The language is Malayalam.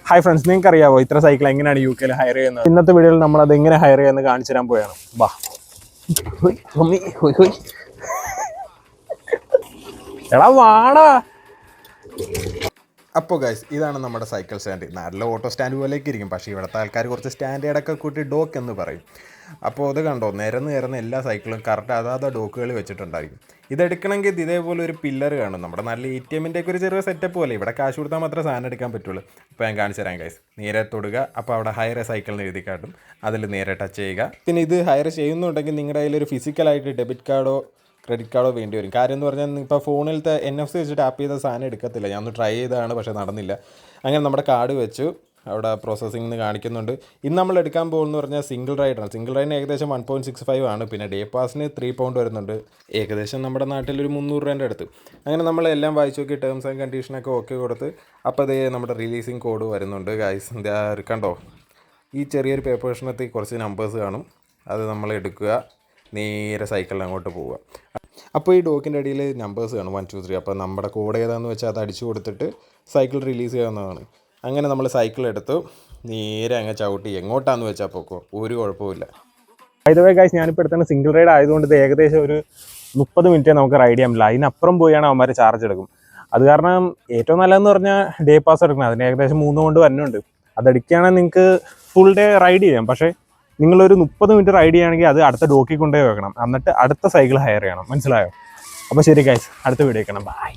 ഹായ് ഫ്രണ്ട്സ്, നിങ്ങൾക്ക് അറിയാവോ ഇത്ര സൈക്കിൾ എങ്ങനെയാണ് യു കെയിൽ ഹയർ ചെയ്യുന്നത്? ഇന്നത്തെ വീഡിയോയിൽ നമ്മൾ അത് എങ്ങനെ ഹയർ ചെയ്യുന്നത് കാണിച്ചു തരാൻ പോയാണ്. ബാ എടാ വാടാ. അപ്പോൾ ഗൈസ്, ഇതാണ് നമ്മുടെ സൈക്കിൾ സ്റ്റാൻഡ്. നല്ല ഓട്ടോ സ്റ്റാൻഡ് പോലെയൊക്കെ ഇരിക്കും, പക്ഷേ ഇവിടുത്തെ ആൾക്കാർ കുറച്ച് സ്റ്റാൻഡേർഡൊക്കെ കൂട്ടി ഡോക്ക് എന്ന് പറയും. അപ്പോൾ അത് കണ്ടോ, നിരന്ന് എല്ലാ സൈക്കിളും കറക്റ്റ് അതാത് ഡോക്കുകൾ വെച്ചിട്ടുണ്ടായിരിക്കും. ഇതെടുക്കണമെങ്കിൽ ഇതേപോലെ ഒരു പില്ലർ കാണും. നമ്മുടെ നല്ല ATM-ൻ്റെ ഒക്കെ ഒരു ചെറിയ സെറ്റപ്പ് പോലെ. ഇവിടെ കാശ് കൊടുത്താൽ മാത്രമേ സാധനം എടുക്കാൻ പറ്റുള്ളൂ. അപ്പോൾ ഞാൻ കാണിച്ചു തരാം ഗൈസ്. നേരെ തൊടുക, അപ്പോൾ അവിടെ ഹയർ സൈക്കിളിന് എഴുതി കാട്ടും. അതിൽ നേരെ ടച്ച് ചെയ്യുക. പിന്നെ ഇത് ഹയർ ചെയ്യുന്നുണ്ടെങ്കിൽ നിങ്ങളുടെ കയ്യിലൊരു ഫിസിക്കലായിട്ട് ഡെബിറ്റ് കാർഡോ ക്രെഡിറ്റ് കാർഡോ വേണ്ടി വരും. കാര്യം എന്ന് പറഞ്ഞാൽ ഇപ്പോൾ ഫോണിലത്തെ NFC വെച്ച് ടാപ്പ് ചെയ്ത സാധനം എടുക്കത്തില്ല. ഞാൻ ഒന്ന് ട്രൈ ചെയ്തതാണ്, പക്ഷേ നടന്നില്ല. അങ്ങനെ നമ്മുടെ കാർഡ് വെച്ചു അവിടെ പ്രോസസ്സിംഗ് കാണിക്കുന്നുണ്ട്. ഇന്ന് നമ്മൾ എടുക്കാൻ പോകുന്നത് പറഞ്ഞാൽ സിംഗിൾ റൈഡാണ്. സിംഗിൾ റൈഡിന് ഏകദേശം 1.65 ആണ്. പിന്നെ ഡേ പാസിന് 3 പൗണ്ട് വരുന്നുണ്ട്. ഏകദേശം നമ്മുടെ നാട്ടിലൊരു 300 രൂപേൻ്റെ അടുത്ത്. അങ്ങനെ നമ്മളെല്ലാം വായിച്ചു നോക്കി ടേംസ് ആൻഡ് കണ്ടീഷനൊക്കെ ഓക്കെ കൊടുത്ത് അപ്പോൾ അതേ നമ്മുടെ റിലീസിങ് കോഡ് വരുന്നുണ്ട് ഗൈസ്. കണ്ടോ, ഈ ചെറിയൊരു പേപ്പേഴ്സിനകത്ത് കുറച്ച് നമ്പേഴ്സ് കാണും. അത് നമ്മൾ എടുക്കുക, നേരെ സൈക്കിളിൽ അങ്ങോട്ട് പോവുക. അപ്പോൾ ഈ ഡോക്കിൻ്റെ അടിയിൽ നമ്പേഴ്സ് കാണും 1 2 3. അപ്പോൾ നമ്മുടെ കോഡ് ഏതാണെന്ന് വെച്ചാൽ അത് അടിച്ചു കൊടുത്തിട്ട് സൈക്കിൾ റിലീസ് ചെയ്യാവുന്നതാണ്. അങ്ങനെ നമ്മൾ സൈക്കിൾ എടുത്തു നേരെ അങ്ങ് ചവിട്ടി എങ്ങോട്ടാന്ന് വെച്ചാൽ പോക്കോ, ഒരു കുഴപ്പമില്ല. വേ ഗൈസ്, ഞാനിപ്പോൾ എടുത്തത് സിംഗിൾ റൈഡ് ആയതുകൊണ്ട് ഇത് ഏകദേശം ഒരു 30 മിനിറ്റേ നമുക്ക് റൈഡ് ചെയ്യാൻ പറ്റില്ല. അതിനപ്പുറം പോയാണ് അവന്മാർ ചാർജ് എടുക്കും. അത് കാരണം ഏറ്റവും നല്ലതെന്ന് പറഞ്ഞാൽ ഡേ പാസ് എടുക്കണം. അതിന് ഏകദേശം 3 കൊണ്ട് വരുന്നുണ്ട്. അതടിക്കുകയാണെങ്കിൽ നിങ്ങൾക്ക് ഫുൾ ഡേ റൈഡ് ചെയ്യാം. പക്ഷേ നിങ്ങളൊരു 30 മിനിറ്റ് റൈഡ് ചെയ്യുകയാണെങ്കിൽ അത് അടുത്ത ഡോക്കിൽ കൊണ്ടുപോയി വെക്കണം. എന്നിട്ട് അടുത്ത സൈക്കിൾ ഹയർ ചെയ്യണം. മനസ്സിലായോ? അപ്പോൾ ശരി ഗൈസ്, അടുത്ത വീഡിയോ കാണാം. ബൈ.